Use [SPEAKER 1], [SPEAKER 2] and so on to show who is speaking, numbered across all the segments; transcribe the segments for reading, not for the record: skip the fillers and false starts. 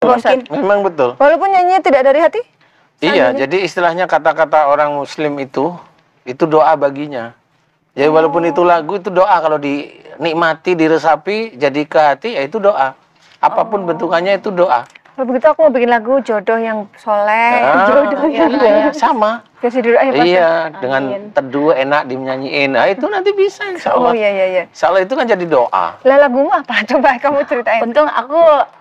[SPEAKER 1] Mungkin.
[SPEAKER 2] Memang betul.
[SPEAKER 3] Walaupun nyanyinya tidak dari hati?
[SPEAKER 2] Iya, jadi istilahnya kata-kata orang Muslim itu doa baginya. Jadi walaupun itu lagu, itu doa. Kalau dinikmati, diresapi, jadi ke hati, ya itu doa. Apapun bentukannya itu doa.
[SPEAKER 3] Kalau begitu aku mau bikin lagu jodoh yang soleh, jodoh yang
[SPEAKER 2] sama. Iya, dengan teduh enak dinyanyiin. Nah, itu nanti bisa insya Allah.
[SPEAKER 3] Oh iya.
[SPEAKER 2] Insya Allah itu kan jadi doa.
[SPEAKER 3] Lah lagumu apa? Coba kamu ceritain.
[SPEAKER 1] Untung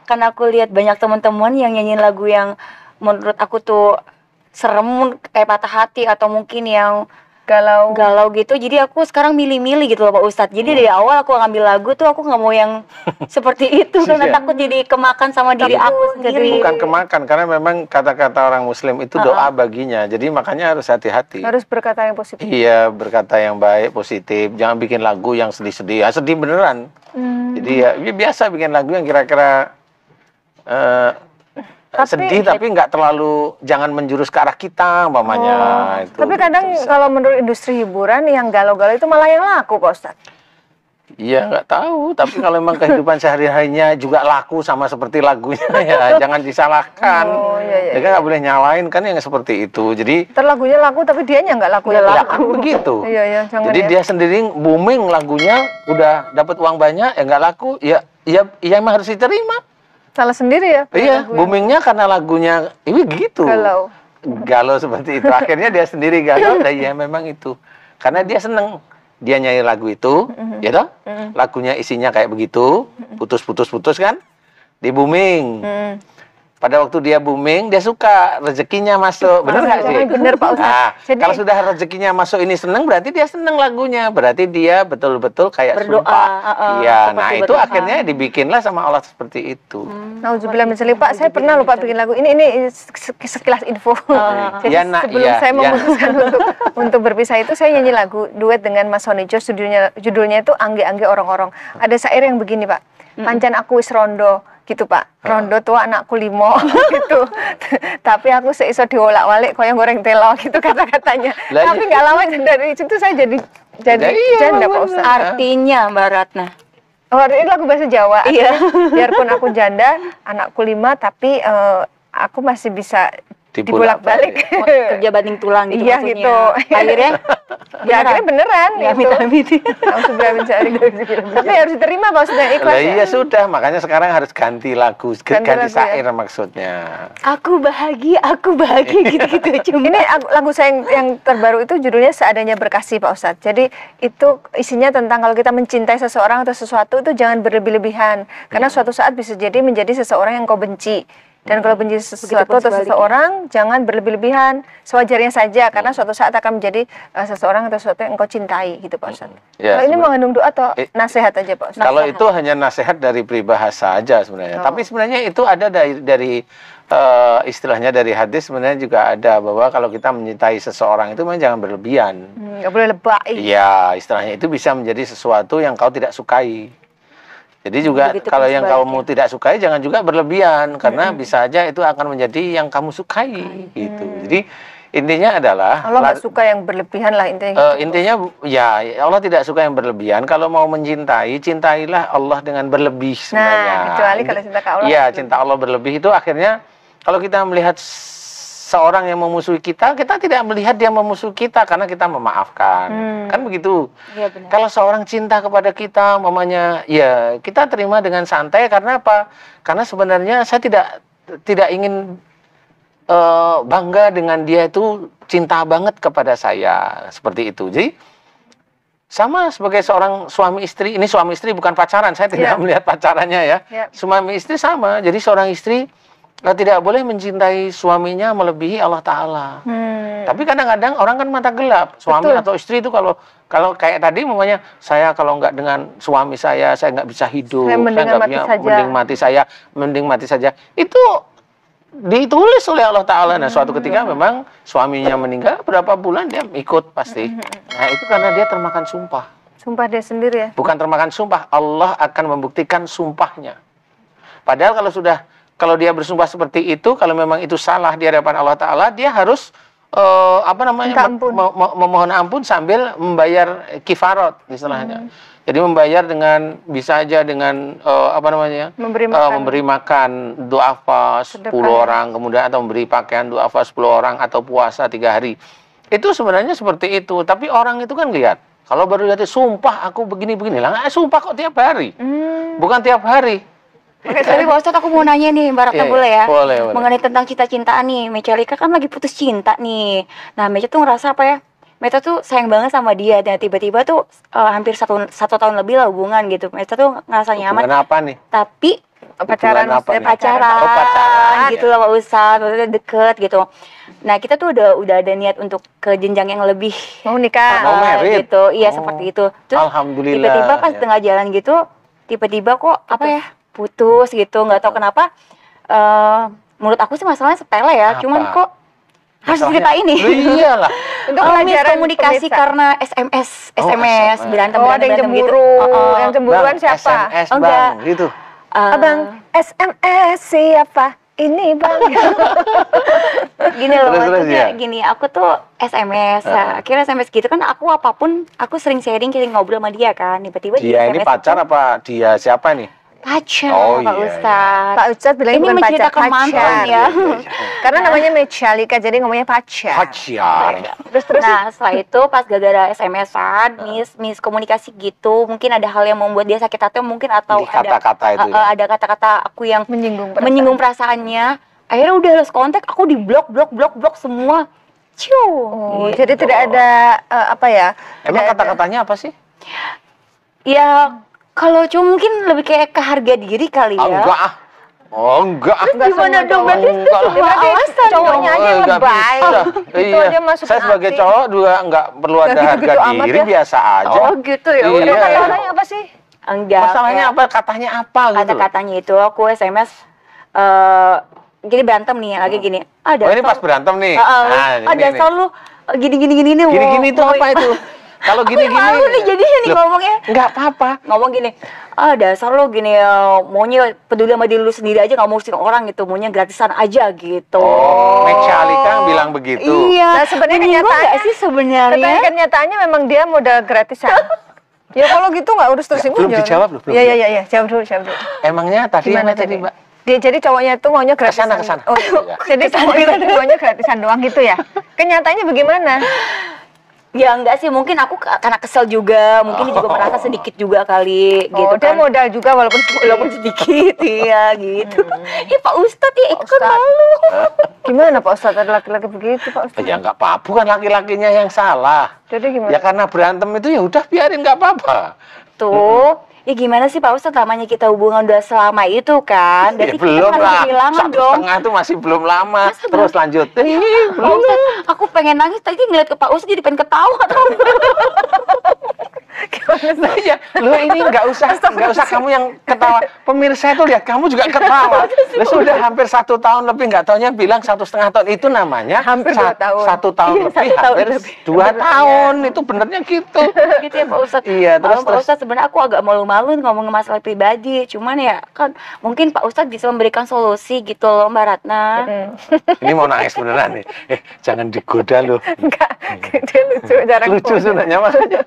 [SPEAKER 1] karena aku lihat banyak teman-teman yang nyanyiin lagu yang menurut aku tuh serem, kayak patah hati atau mungkin yang galau gitu. Jadi aku sekarang milih-milih gitu loh Pak Ustadz. Jadi dari awal aku ngambil lagu tuh aku nggak mau yang seperti itu karena takut jadi kemakan sama diri aku sendiri.
[SPEAKER 2] Bukan kemakan, karena memang kata-kata orang Muslim itu doa baginya. Jadi makanya harus hati-hati.
[SPEAKER 3] Harus berkata yang positif.
[SPEAKER 2] Iya, berkata yang baik, positif. Jangan bikin lagu yang sedih-sedih. Ya, sedih beneran. Jadi ya biasa bikin lagu yang kira-kira sedih tapi nggak terlalu, jangan menjurus ke arah kita umpamanya. Itu.
[SPEAKER 3] Tapi kadang kalau menurut industri hiburan yang galau-galau itu malah yang laku Pak Ustadz.
[SPEAKER 2] Iya nggak tahu, tapi kalau memang kehidupan sehari-harinya juga laku sama seperti lagunya ya jangan disalahkan. Ya kan nggak boleh nyalain kan yang seperti itu. Jadi
[SPEAKER 3] lagunya laku tapi dianya nggak laku.
[SPEAKER 2] Ya kan begitu. Jadi dia sendiri booming lagunya, udah dapat uang banyak, ya nggak laku, ya emang harus diterima.
[SPEAKER 3] Salah sendiri ya?
[SPEAKER 2] Iya, boomingnya karena lagunya ini gitu. Galau seperti itu. Akhirnya dia sendiri galau, ya memang itu. Karena dia seneng. Dia nyanyi lagu itu, ya toh? Lagunya isinya kayak begitu, putus-putus kan? Di booming. Pada waktu dia booming, dia suka rezekinya masuk. Bener nggak sih?
[SPEAKER 3] Bener Pak Ustadz.
[SPEAKER 2] Nah, jadi, kalau sudah rezekinya masuk ini seneng, berarti dia seneng lagunya. Berarti dia betul-betul kayak
[SPEAKER 1] berdoa.
[SPEAKER 2] Iya, nah itu akhirnya dibikinlah sama Allah seperti itu.
[SPEAKER 3] Nauzubillah min dzalik, Pak. Saya pernah lupa bikin lagu. Ini sekilas info. Jadi sebelum saya memutuskan untuk berpisah itu, saya nyanyi lagu duet dengan Mas Honijo. Judulnya itu Angge-Angge Orang-Orang. Ada syair yang begini, Pak. Pancen aku wis rondo. Gitu Pak, rondo tua anakku 5 gitu. Tapi aku seiso diolak-walik koyo goreng telo gitu kata-katanya. Tapi nggak lama dari situ saya jadi janda Pak Ustadz.
[SPEAKER 1] Artinya Mbak Ratna.
[SPEAKER 3] Oh, ini lagu bahasa Jawa. Iya. Biarpun aku janda, anakku 5 tapi aku masih bisa dibolak-balik.
[SPEAKER 1] Kerja banting tulang gitu
[SPEAKER 3] iya,
[SPEAKER 1] maksudnya.
[SPEAKER 3] Gitu.
[SPEAKER 1] Akhirnya
[SPEAKER 3] akhirnya beneran
[SPEAKER 1] ya,
[SPEAKER 3] gitu.
[SPEAKER 1] Amit-amit.
[SPEAKER 3] Tapi harus diterima Pak Ustadz, ikhlas.
[SPEAKER 2] Iya sudah, makanya sekarang harus ganti lagu, ganti syair maksudnya.
[SPEAKER 1] Aku bahagia gitu-gitu aja.
[SPEAKER 3] Ini lagu saya yang terbaru itu judulnya Seadanya Berkasih Pak Ustadz. Jadi itu isinya tentang kalau kita mencintai seseorang atau sesuatu itu jangan berlebih-lebihan. Karena suatu saat bisa jadi menjadi seseorang yang kau benci. Dan kalau benci sesuatu atau seseorang, jangan berlebih-lebihan, sewajarnya saja, karena suatu saat akan menjadi seseorang atau sesuatu yang engkau cintai, gitu Pak Ustadz. Kalau ini mengandung doa atau nasihat aja Pak Ustadz?
[SPEAKER 2] Kalau itu hanya nasihat dari peribahasa saja sebenarnya. Tapi sebenarnya itu ada dari istilahnya dari hadis sebenarnya juga ada, bahwa kalau kita mencintai seseorang itu memang jangan berlebihan.
[SPEAKER 3] Nggak boleh lebay.
[SPEAKER 2] Iya, istilahnya itu bisa menjadi sesuatu yang kau tidak sukai. Jadi juga kalau yang kamu tidak sukai jangan juga berlebihan, karena bisa aja itu akan menjadi yang kamu sukai gitu. Jadi intinya adalah
[SPEAKER 3] Allah nggak suka yang berlebihan lah intinya.
[SPEAKER 2] Intinya ya Allah tidak suka yang berlebihan. Kalau mau mencintai, cintailah Allah dengan berlebih sebenarnya.
[SPEAKER 3] Nah, kecuali kalau cinta ke Allah.
[SPEAKER 2] Iya, cinta Allah berlebih itu akhirnya kalau kita melihat seorang yang memusuhi kita tidak melihat dia memusuhi kita karena kita memaafkan. Kan begitu.
[SPEAKER 1] Ya, benar.
[SPEAKER 2] Kalau seorang cinta kepada kita, mamanya, ya kita terima dengan santai. Karena apa? Karena sebenarnya saya tidak ingin bangga dengan dia itu cinta banget kepada saya. Seperti itu. Jadi sama sebagai seorang suami istri, ini suami istri bukan pacaran, saya tidak melihat pacarannya ya. Suami istri sama. Jadi seorang istri tidak boleh mencintai suaminya melebihi Allah Ta'ala. Tapi kadang-kadang orang kan mata gelap. Suami atau istri itu kalau kayak tadi mamanya, saya kalau nggak dengan suami saya nggak bisa hidup. Mending mati saja. Itu ditulis oleh Allah Ta'ala. Nah, suatu ketika memang suaminya meninggal, berapa bulan dia ikut pasti. Nah, itu karena dia termakan sumpah.
[SPEAKER 3] Sumpah dia sendiri ya? Bukan
[SPEAKER 2] termakan sumpah. Allah akan membuktikan sumpahnya. Padahal kalau dia bersumpah seperti itu, kalau memang itu salah di hadapan Allah Ta'ala, dia harus memohon ampun sambil membayar kifarat istilahnya. Jadi membayar dengan bisa aja dengan memberi makan duafa 10 orang, kemudian atau memberi pakaian duafa 10 orang atau puasa 3 hari. Itu sebenarnya seperti itu. Tapi orang itu kan lihat, kalau baru lihat sumpah aku begini-begini lah, sumpah kok tiap hari. Bukan tiap hari.
[SPEAKER 1] Tapi Pak Ustadz, aku mau nanya nih, Barakah, boleh ya?
[SPEAKER 2] Boleh.
[SPEAKER 1] Mengenai tentang cinta-cintaan nih, Metallica kan lagi putus cinta nih. Nah, Mecha tuh ngerasa apa ya? Meta tuh sayang banget sama dia, dan tiba-tiba tuh hampir satu tahun lebih lah hubungan gitu. Meta tuh ngerasa nyaman.
[SPEAKER 2] Hubungan apa nih?
[SPEAKER 1] Tapi
[SPEAKER 3] pacaran
[SPEAKER 1] gitu loh Pak Ustadz, maksudnya deket gitu. Nah, kita tuh udah ada niat untuk ke jenjang yang lebih
[SPEAKER 3] mau nikah,
[SPEAKER 2] mau married
[SPEAKER 1] gitu. Iya, seperti itu. Terus
[SPEAKER 2] alhamdulillah.
[SPEAKER 1] Tiba-tiba pas tengah jalan gitu, tiba-tiba kok putus gitu, nggak tahu kenapa. Menurut aku sih masalahnya sepele ya, cuman kok harus cerita ini.
[SPEAKER 2] Iyalah.
[SPEAKER 1] Untuk komunikasi karena SMS berantem.
[SPEAKER 3] Ada yang cemburu. Yang cemburuan siapa?
[SPEAKER 2] SMS bang, gitu.
[SPEAKER 3] Abang, SMS siapa? Ini bang.
[SPEAKER 1] Gini loh, maksudnya gini, aku tuh SMS. Akhirnya SMS gitu kan, aku apapun, aku sering sharing ngobrol sama dia kan. Tiba-tiba
[SPEAKER 2] dia ini pacar apa dia siapa nih?
[SPEAKER 1] Pacar, Pak Ustadz.
[SPEAKER 3] Pak Ustadz bilang
[SPEAKER 1] ini
[SPEAKER 3] bukan pacar,
[SPEAKER 1] mantan ya.
[SPEAKER 3] Karena namanya Metallica, jadi ngomongnya pacar.
[SPEAKER 1] Terus. Nah, setelah itu pas gara-gara SMS-an, miskomunikasi gitu, mungkin ada hal yang membuat dia sakit hati, mungkin atau ada kata-kata aku yang menyinggung perasaannya. Akhirnya udah lost kontak, aku di blok semua.
[SPEAKER 3] Gitu. Jadi tidak ada
[SPEAKER 2] Emang kata-katanya apa sih?
[SPEAKER 1] Ya, kalau cuma mungkin lebih kayak ke harga diri kali ya.
[SPEAKER 2] Enggak.
[SPEAKER 1] Gimana dong? Berarti
[SPEAKER 3] cowoknya aja yang lebay. Itu aja masuk.
[SPEAKER 2] Saya sebagai cowok juga nggak perlu ada harga diri, biasa aja.
[SPEAKER 1] Oh gitu ya.
[SPEAKER 3] Udah kata-katanya apa sih?
[SPEAKER 1] Enggak.
[SPEAKER 2] Masalahnya apa? Katanya apa gitu?
[SPEAKER 1] Kata-katanya itu aku SMS jadi berantem nih lagi gini.
[SPEAKER 2] Ini pas berantem nih.
[SPEAKER 1] Ada selalu gini.
[SPEAKER 2] Gini itu apa itu? Kalau gini-gini
[SPEAKER 1] malu nih jadinya nih ngomongnya.
[SPEAKER 2] Enggak apa-apa.
[SPEAKER 1] Ngomong gini, dasar lo gini, maunya peduli sama diri lu sendiri aja, nggak mau ngurusin orang gitu, maunya gratisan aja gitu.
[SPEAKER 2] Metallica bilang begitu.
[SPEAKER 1] Iya. Nah, sebenarnya kenyataannya sih sebenarnya.
[SPEAKER 3] Kenyataannya memang dia modal gratisan. Ya kalau gitu nggak urus tersinggung.
[SPEAKER 2] Belum dijawab belum.
[SPEAKER 3] Iya, jawab dulu.
[SPEAKER 2] Emangnya tadi
[SPEAKER 3] gimana tadi, Mbak? Dia jadi cowoknya itu maunya gratisan.
[SPEAKER 2] Kesana.
[SPEAKER 3] Jadi cowoknya itu maunya gratisan doang gitu ya. Kenyataannya bagaimana?
[SPEAKER 1] Ya enggak sih, mungkin aku karena kesel juga, mungkin dia juga merasa sedikit juga kali gitu
[SPEAKER 3] dia
[SPEAKER 1] kan.
[SPEAKER 3] modal juga walaupun
[SPEAKER 1] sedikit, iya gitu. Ya Pak Ustadz ya ikut malu.
[SPEAKER 3] Gimana Pak Ustadz, ada laki-laki begitu Pak Ustadz?
[SPEAKER 2] Ya enggak apa-apa, bukan laki-lakinya yang salah.
[SPEAKER 3] Jadi gimana?
[SPEAKER 2] Ya karena berantem itu ya udah biarin, enggak apa-apa.
[SPEAKER 1] Tuh, ya gimana sih Pak Ustadz, namanya kita hubungan udah selama itu kan.
[SPEAKER 2] Ya belum lah, 1,5 itu masih belum lama. Terus lanjut.
[SPEAKER 1] Belum. Aku pengen nangis, tadi ngeliat ke Pak Ustadz jadi pengen ketawa.
[SPEAKER 2] Gimana ya? Lo ini nggak usah kamu yang ketawa. Pemirsa itu lihat kamu juga ketawa. Lo sudah hampir 1 tahun lebih, nggak taunya bilang 1,5 tahun. Itu namanya
[SPEAKER 3] hampir 2 tahun.
[SPEAKER 2] 1 tahun lebih, hampir 2 tahun. Itu benernya gitu.
[SPEAKER 1] Gitu ya Pak Ustadz.
[SPEAKER 2] Iya, terus
[SPEAKER 1] Pak Ustadz sebenarnya aku agak malu-malu ngomong masalah pribadi. Cuman ya kan mungkin Pak Ustadz bisa memberikan solusi gitu loh Mbak Ratna.
[SPEAKER 2] Ini mau nangis beneran nih. Jangan digoda loh.
[SPEAKER 3] Enggak, dia lucu, jarang
[SPEAKER 2] lucu sebenarnya makanya.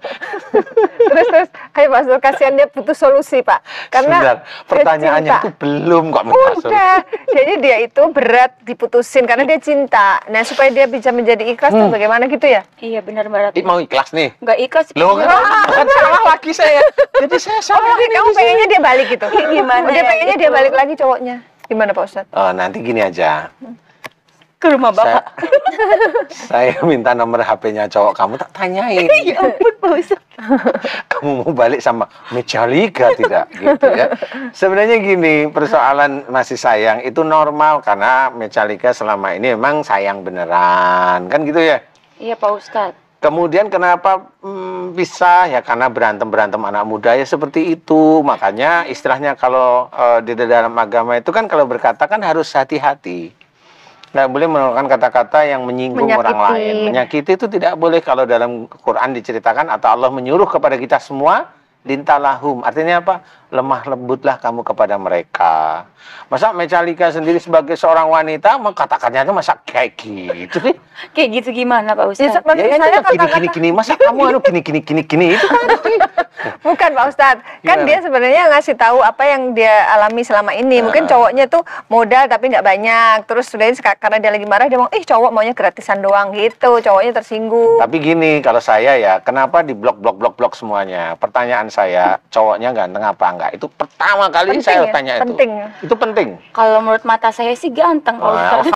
[SPEAKER 3] Terus, ayo Pak Ustadz, kasihan dia butuh solusi Pak. Karena
[SPEAKER 2] sebentar, pertanyaannya itu belum kok minta solusi.
[SPEAKER 3] Udah, jadi dia itu berat diputusin karena dia cinta. Nah supaya dia bisa menjadi ikhlas tuh bagaimana gitu ya?
[SPEAKER 1] Iya benar Mbak Ratna.
[SPEAKER 2] Mau ikhlas nih?
[SPEAKER 1] Nggak ikhlas.
[SPEAKER 2] Loh kan salah lagi saya. Jadi saya salah.
[SPEAKER 3] Jadi kamu pengennya dia balik gitu?
[SPEAKER 1] Gimana?
[SPEAKER 3] Dia pengennya dia balik lagi cowoknya. Gimana Pak Ustadz?
[SPEAKER 2] Nanti gini aja.
[SPEAKER 1] Ke rumah Bapak.
[SPEAKER 2] Saya minta nomor HP-nya cowok kamu, tak tanyain.
[SPEAKER 1] Ya ampun Pak Ustadz.
[SPEAKER 2] Kamu mau balik sama Metallica tidak? Gitu ya. Sebenarnya gini, persoalan masih sayang itu normal karena Metallica selama ini memang sayang beneran, kan gitu ya?
[SPEAKER 1] Iya Pak Ustadz.
[SPEAKER 2] Kemudian kenapa bisa? Ya karena berantem-berantem anak muda ya seperti itu. Makanya istilahnya kalau di dalam agama itu kan kalau berkata kan harus hati-hati. Nggak boleh menggunakan kata-kata yang menyinggung orang lain. Menyakiti itu tidak boleh. Kalau dalam Quran diceritakan atau Allah menyuruh kepada kita semua, lintalahum. Artinya apa? lemah lembutlah kamu kepada mereka. Masa Metallica sendiri sebagai seorang wanita mengatakannya itu masa kayak gitu sih?
[SPEAKER 1] Kayak gitu gimana Pak
[SPEAKER 3] Ya,
[SPEAKER 1] Ustadz?
[SPEAKER 3] maksud
[SPEAKER 2] Ya itu
[SPEAKER 3] saya
[SPEAKER 2] kan gini, masa kamu gini itu kan
[SPEAKER 3] bukan Pak Ustadz, kan
[SPEAKER 2] Gimana?
[SPEAKER 3] dia sebenarnya ngasih tahu apa yang dia alami selama ini. Mungkin cowoknya tuh modal tapi nggak banyak. Terus sudah karena dia lagi marah dia mau, cowok maunya gratisan doang gitu. Cowoknya tersinggung.
[SPEAKER 2] Tapi gini, kalau saya ya, kenapa di blok semuanya? Pertanyaan saya, cowoknya ganteng apa enggak? Itu pertama kali
[SPEAKER 3] Penting
[SPEAKER 2] saya
[SPEAKER 3] ya,
[SPEAKER 2] tanya
[SPEAKER 3] penting.
[SPEAKER 2] itu. Itu penting.
[SPEAKER 1] Kalau menurut mata saya sih ganteng Pak
[SPEAKER 2] Wah,
[SPEAKER 1] Ustadz.